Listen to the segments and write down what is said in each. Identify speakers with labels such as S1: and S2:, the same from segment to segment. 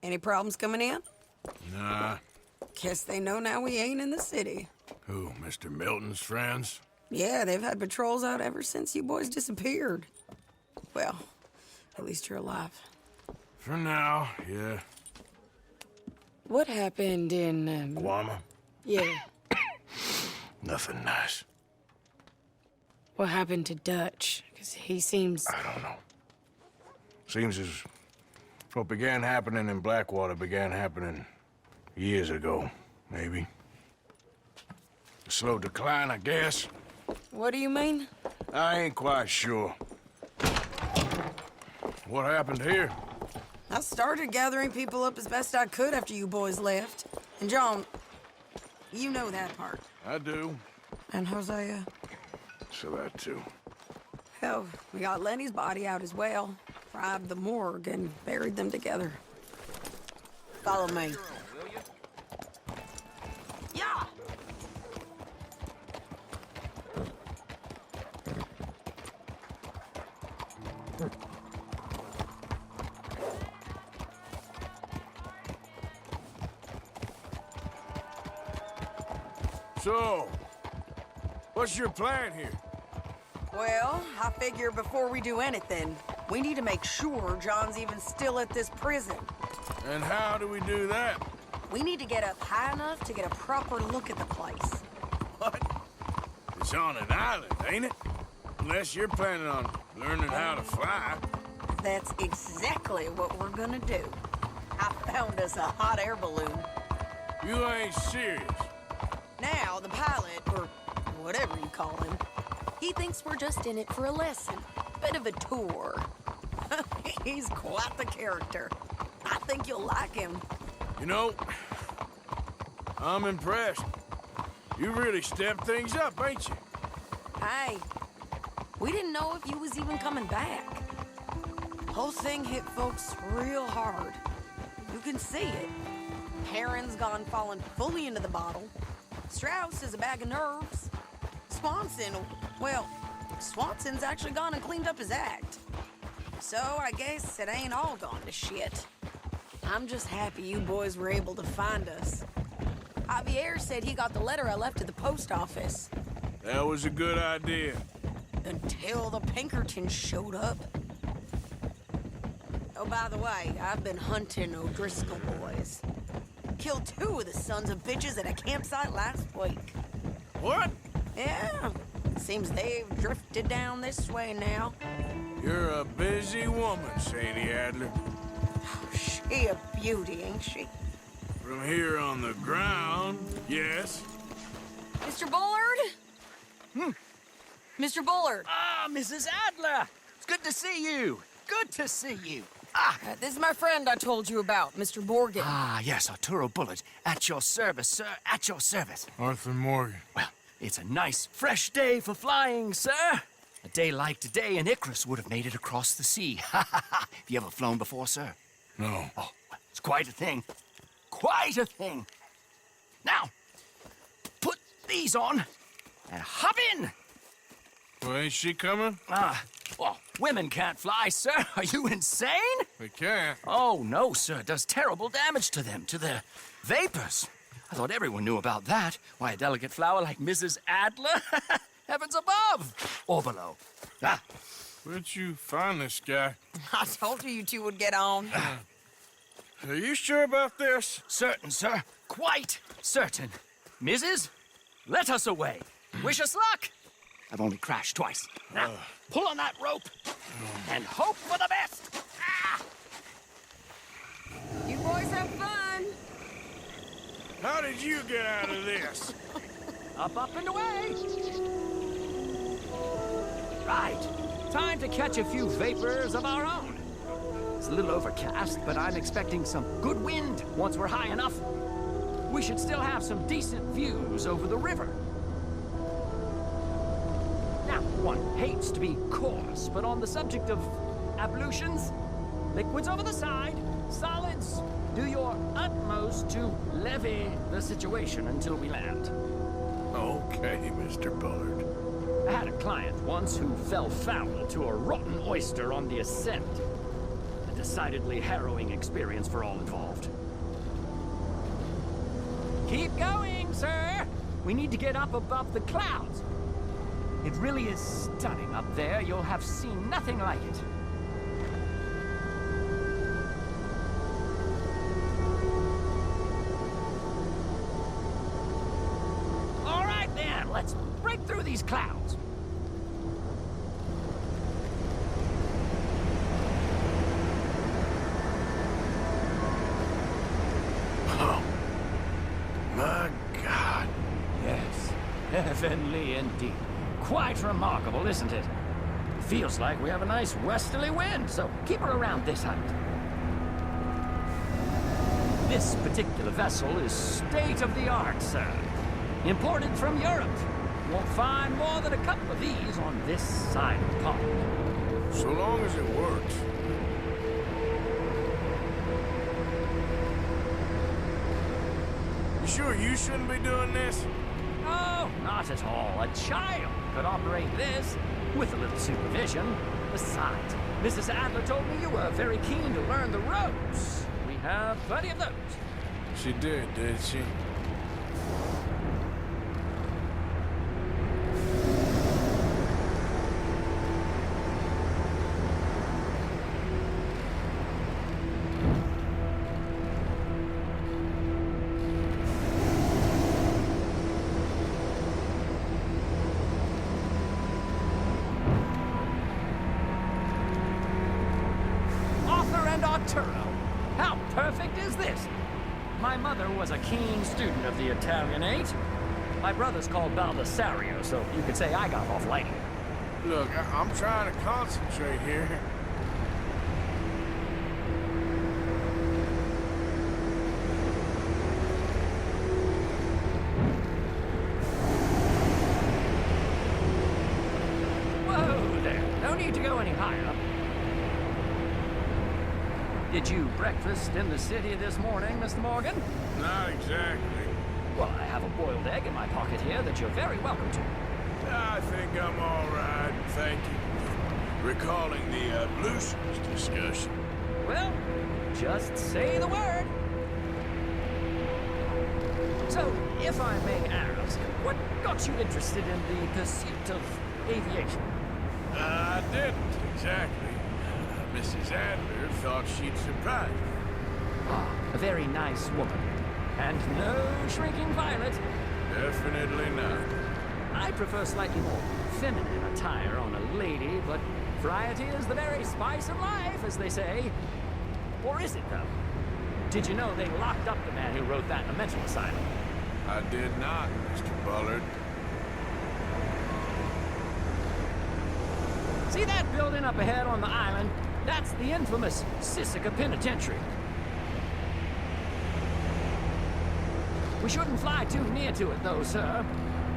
S1: Any problems coming in?
S2: Nah.
S1: Guess they know now we ain't in the city.
S2: Who, Mr. Milton's friends?
S1: Yeah, they've had patrols out ever since you boys disappeared. Well, at least you're alive.
S2: For now, yeah.
S1: What happened in,
S2: Guama?
S1: Yeah.
S2: Nothing nice.
S1: What happened to Dutch? Because he seems...
S2: I don't know. Seems as what began happening in Blackwater began happening years ago, maybe. A slow decline, I guess.
S1: What do you mean?
S2: I ain't quite sure. What happened here?
S1: I started gathering people up as best I could after you boys left. And John, you know that part.
S2: I do.
S1: And Hosea?
S2: So that too.
S1: Hell, we got Lenny's body out as well. Robbed the morgue and buried them together. Follow me. Yeah!
S2: So, what's your plan here?
S1: Well, I figure before we do anything, we need to make sure John's even still at this prison.
S2: And how do we do that?
S1: We need to get up high enough to get a proper look at the place.
S2: What? It's on an island, ain't it? Unless you're planning on learning how to fly.
S1: That's exactly what we're gonna do. I found us a hot air balloon.
S2: You ain't serious.
S1: Now, the pilot, or whatever you call him, he thinks we're just in it for a lesson. Bit of a tour. He's quite the character. I think you'll like him.
S2: You know, I'm impressed. You really stepped things up, ain't you?
S1: Hey, we didn't know if you was even coming back. Whole thing hit folks real hard. You can see it. Heron's gone falling fully into the bottle. Strauss is a bag of nerves. Swanson, well, Swanson's actually gone and cleaned up his act. So I guess it ain't all gone to shit. I'm just happy you boys were able to find us. Javier said he got the letter I left at the post office.
S2: That was a good idea.
S1: Until the Pinkertons showed up. Oh, by the way, I've been hunting O'Driscoll boys. Killed 2 of the sons of bitches at a campsite last week.
S2: What?
S1: Yeah, seems they've drifted down this way now.
S2: You're a busy woman, Sadie Adler.
S1: She a beauty, ain't she?
S2: From here on the ground, yes.
S1: Mr. Bullard? Mr. Bullard.
S3: Ah, Mrs. Adler! It's good to see you. Good to see you.
S1: This is my friend I told you about, Mr. Morgan.
S3: Ah, yes, Arturo Bullard. At your service, sir. At your service.
S2: Arthur Morgan.
S3: Well, it's a nice, fresh day for flying, sir. A day like today, an Icarus would have made it across the sea. Ha ha ha! Have you ever flown before, sir?
S2: No.
S3: Oh, well, it's quite a thing. Quite a thing. Now, put these on and hop in.
S2: Well, ain't she coming?
S3: Well, women can't fly, sir. Are you insane?
S2: They can't.
S3: Oh, no, sir. It does terrible damage to them, to their vapors. I thought everyone knew about that. Why, a delicate flower like Mrs. Adler? Heavens above or below.
S2: Where'd you find this guy?
S1: I told you two would get on.
S2: Are you sure about this?
S3: Certain, sir. Quite certain. Mrs., let us away. Wish us luck. I've only crashed twice. Now, pull on that rope and hope for the best.
S1: You boys have fun.
S2: How did you get out of this?
S3: Up, and away. Right. Time to catch a few vapors of our own. It's a little overcast, but I'm expecting some good wind once we're high enough. We should still have some decent views over the river. Now, one hates to be coarse, but on the subject of ablutions, liquids over the side, solids, do your utmost to levy the situation until we land.
S2: Okay, Mr. Bullard.
S3: I had a client once who fell foul to a rotten oyster on the ascent. A decidedly harrowing experience for all involved. Keep going, sir! We need to get up above the clouds. It really is stunning up there. You'll have seen nothing like it. All right, then. Let's break through these clouds.
S2: Oh, my God.
S3: Yes, heavenly indeed. Quite remarkable, isn't it? Feels like we have a nice westerly wind, so keep her around this height. This particular vessel is state-of-the-art, sir. Imported from Europe. Won't find more than a couple of these on this side of the pond.
S2: So long as it works. You sure you shouldn't be doing this?
S3: Oh, not at all. A child could operate this with a little supervision. Besides, Mrs. Adler told me you were very keen to learn the ropes. We have plenty of those.
S2: She did she?
S3: Arturo. How perfect is this? My mother was a keen student of the Italianate. My brother's called Baldessario, so you could say I got off lightly.
S2: Look, I'm trying to concentrate here.
S3: Whoa there. No need to go any higher. Did you breakfast in the city this morning, Mr. Morgan?
S2: Not exactly.
S3: Well, I have a boiled egg in my pocket here that you're very welcome to.
S2: I think I'm all right, thank you. Recalling the Blues discussion.
S3: Well, just say the word. So, if I may ask, what got you interested in the pursuit of aviation?
S2: I didn't, exactly. Mrs. Adler thought she'd surprise me.
S3: Ah, a very nice woman. And no shrinking violet.
S2: Definitely not.
S3: I prefer slightly more feminine attire on a lady, but variety is the very spice of life, as they say. Or is it, though? Did you know they locked up the man who wrote that in a mental asylum?
S2: I did not, Mr. Bullard.
S3: See that building up ahead on the island? That's the infamous Sisika Penitentiary. We shouldn't fly too near to it, though, sir.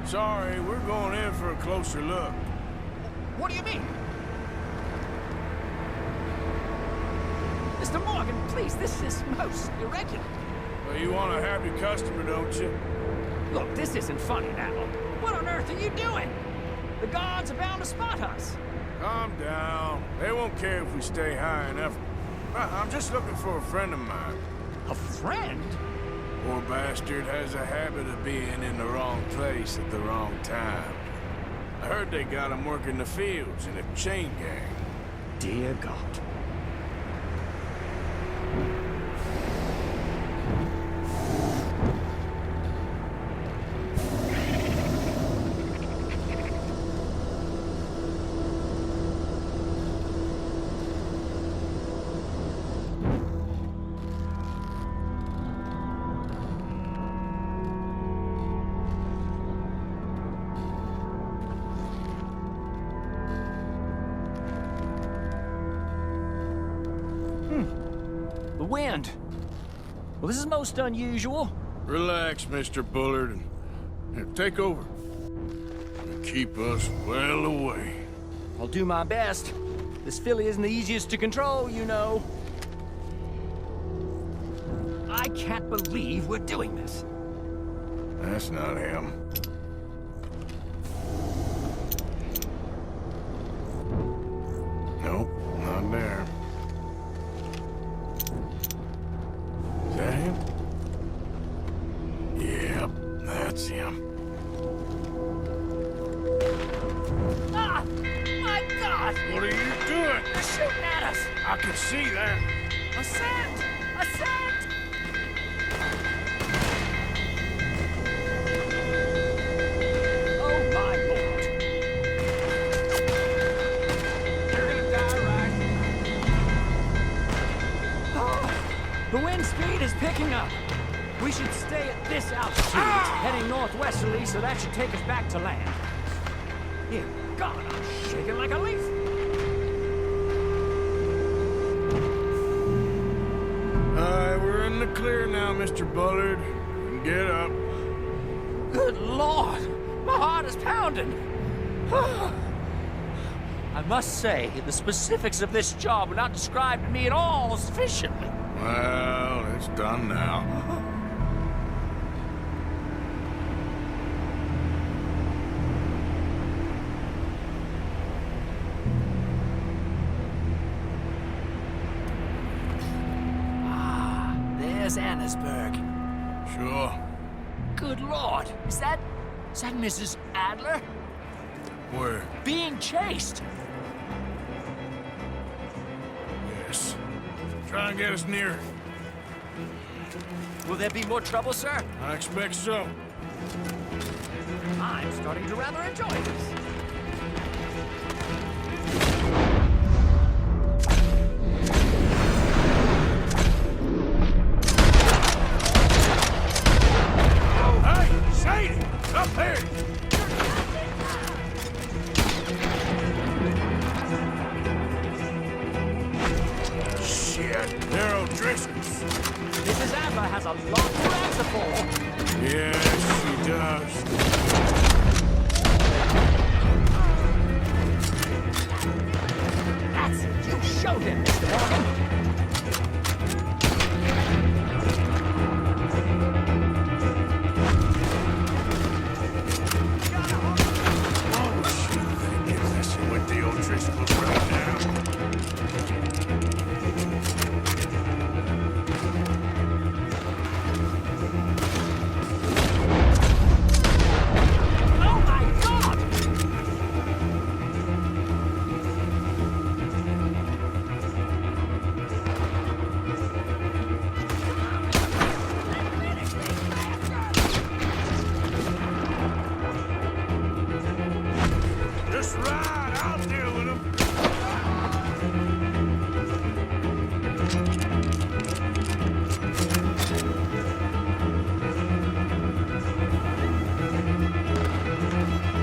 S2: Sorry, we're going in for a closer look.
S3: What do you mean? Mr. Morgan, please, this is most irregular.
S2: Well, you want a happy customer, don't you?
S3: Look, this isn't funny now. What on earth are you doing? The guards are bound to spot us.
S2: Calm down. They won't care if we stay high enough. I'm just looking for a friend of mine.
S3: A friend?
S2: Poor bastard has a habit of being in the wrong place at the wrong time. I heard they got him working the fields in a chain gang.
S3: Dear God. The wind. Well, this is most unusual.
S2: Relax, Mr. Bullard, and here, take over. And keep us well away.
S3: I'll do my best. This filly isn't the easiest to control, you know. I can't believe we're doing this.
S2: That's not him.
S3: What?
S2: What are you doing?
S3: They're shooting at us!
S2: I can see that.
S3: Ascend! Ascend! Oh, my lord.
S2: You're gonna die, right?
S3: Oh, the wind speed is picking up. We should stay at this altitude, heading northwesterly, so that should take us back to land. Dear God, I'm shaking like a leaf.
S2: We're in the clear now, Mr. Bullard. Get up.
S3: Good Lord, my heart is pounding. I must say, the specifics of this job were not described to me at all sufficiently.
S2: Well, it's done now.
S3: There's Annesburg.
S2: Sure.
S3: Good Lord, is that Mrs. Adler?
S2: Where?
S3: Being chased.
S2: Yes. Try and get us near.
S3: Will there be more trouble, sir?
S2: I expect so.
S3: I'm starting to rather enjoy this.
S2: Hey, Sadie! Up here! Shit, they're O'Driscolls.
S3: Mrs. Adler has a lot to answer for.
S2: Yes, she does.
S3: That's it. You showed him, Mr. Morgan.
S2: What was she thinking, messing with the O'Driscolls right now?
S3: Oh my God!
S2: Just ride, I'll deal with them.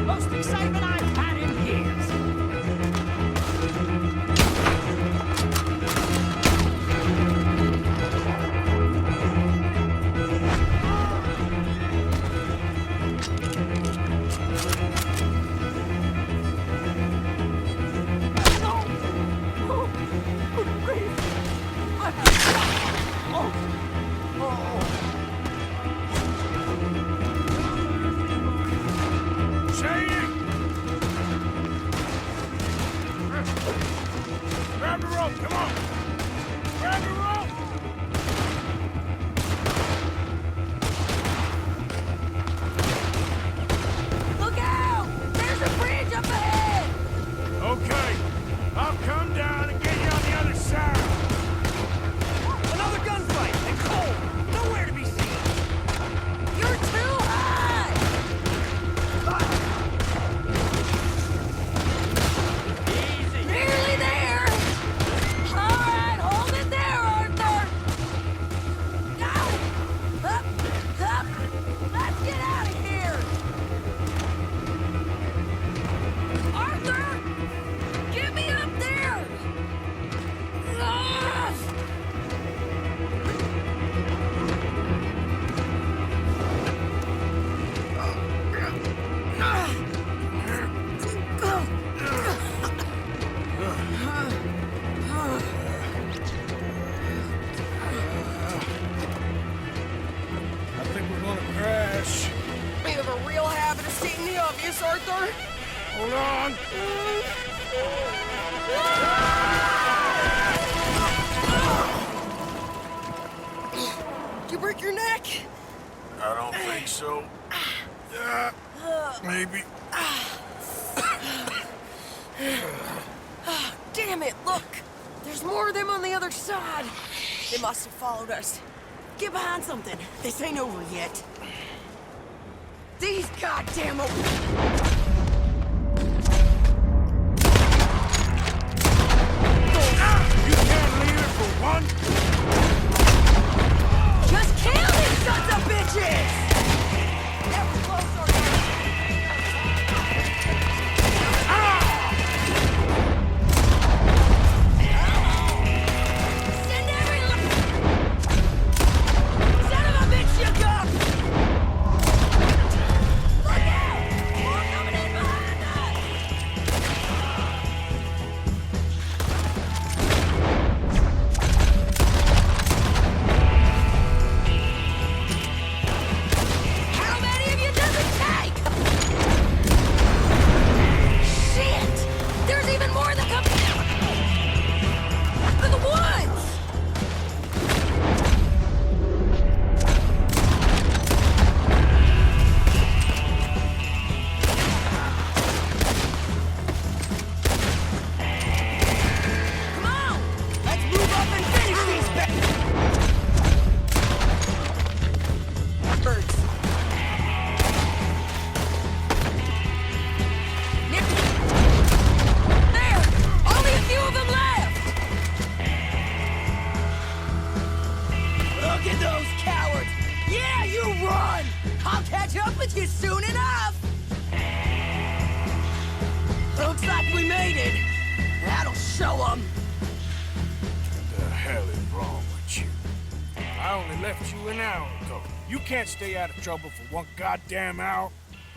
S3: Most excitement I've had in years. Oh, good grief.
S2: Sadie! Grab the rope, come on! Grab the rope!
S1: Look out! There's a bridge up ahead!
S2: Okay, I'll come down and get you on the other side.
S3: Another gunfight and Cole nowhere to be seen.
S1: You're too high!
S3: Easy.
S1: Nearly there! All right, hold it there, Arthur! Go! Up! Up! Let's get out of here! Arthur! Get me up there! Ah!
S2: I think we're gonna crash.
S1: You have a real habit of stating the obvious, Arthur.
S2: Hold on.
S1: Did you break your neck?
S2: I don't think so. Maybe.
S1: Damn it, look! There's more of them on the other side. They must have followed us. Get behind something. This ain't over yet. These goddamn...
S2: You can't leave it for one?
S1: Just kill these sons of bitches! Never close our Send every... Son of a bitch, you got! Look out! More coming in behind us! How many of you does it take? Shit! There's even more that come to the woods! Come on! Let's move up and finish these birds. There! Only a few of them left! Look at those cowards! Yeah, you run! I'll catch up with you soon enough! Looks like we made it. That'll show them.
S2: What the hell is wrong with you? I only left you an hour ago. You can't stay out of trouble for one goddamn hour.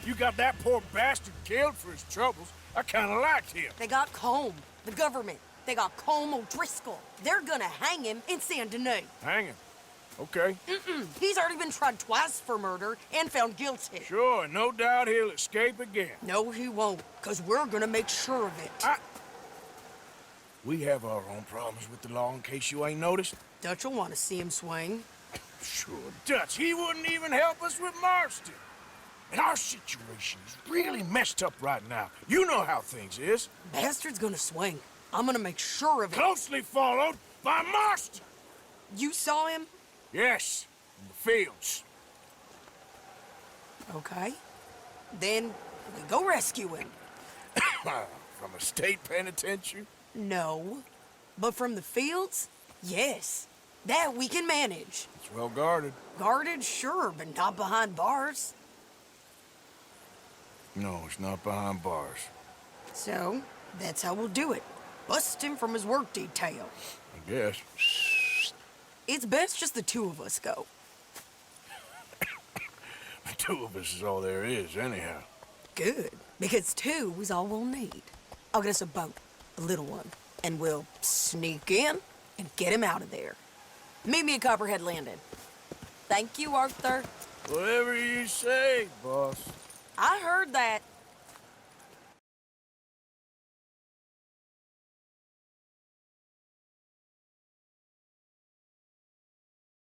S2: You got that poor bastard killed for his troubles. I kinda liked him.
S1: They got Combe, the government. They got Combe O'Driscoll. They're gonna hang him in Saint Denis.
S2: Hang him. Okay.
S1: He's already been tried twice for murder and found guilty.
S2: Sure, no doubt he'll escape again.
S1: No, he won't, because we're gonna make sure of it.
S2: We have our own problems with the law in case you ain't noticed.
S1: Dutch will want to see him swing.
S2: Sure, Dutch, he wouldn't even help us with Marston. And our situation is really messed up right now. You know how things is.
S1: Bastard's gonna swing. I'm gonna make sure of it.
S2: Closely followed by Marston.
S1: You saw him?
S2: Yes, in the fields.
S1: Okay. Then we go rescue him.
S2: From a state penitentiary?
S1: No. But from the fields? Yes. That we can manage.
S2: It's well guarded.
S1: Guarded, sure, but not behind bars.
S2: No, it's not behind bars.
S1: So, that's how we'll do it. Bust him from his work detail.
S2: I guess.
S1: It's best just the two of us go.
S2: The two of us is all there is, anyhow.
S1: Good, because two is all we'll need. I'll get us a boat, a little one, and we'll sneak in and get him out of there. Meet me at Copperhead Landing. Thank you, Arthur.
S2: Whatever you say, boss.
S1: I heard that.